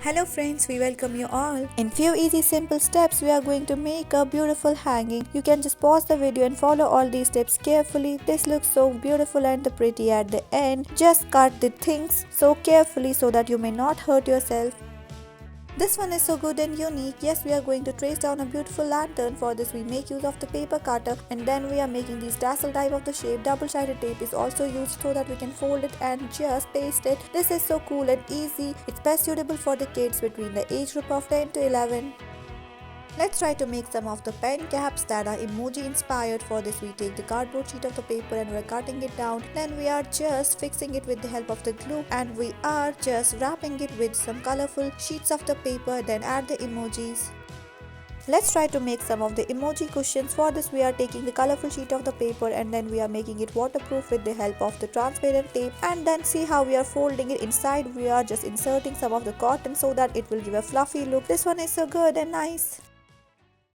Hello friends, we welcome you all. In few easy simple steps, we are going to make a beautiful hanging. You can just pause the video and follow all these steps carefully. This looks so beautiful and pretty at the end. Just cut the things so carefully so that you may not hurt yourself. This one is so good and unique. Yes, we are going to trace down a beautiful lantern. For this we make use of the paper cutter, and then we are making these tassel type of the shape. Double-sided tape is also used so that we can fold it and just paste it. This is so cool and easy. It's best suitable for the kids between the age group of 10 to 11. Let's try to make some of the pen caps that are emoji inspired. For this we take the cardboard sheet of the paper and we're cutting it down. Then we are just fixing it with the help of the glue, and we are just wrapping it with some colorful sheets of the paper, then add the emojis. Let's try to make some of the emoji cushions. For this we are taking the colorful sheet of the paper and then we are making it waterproof with the help of the transparent tape, and then see how we are folding it inside. We are just inserting some of the cotton so that it will give a fluffy look. This one is so good and nice.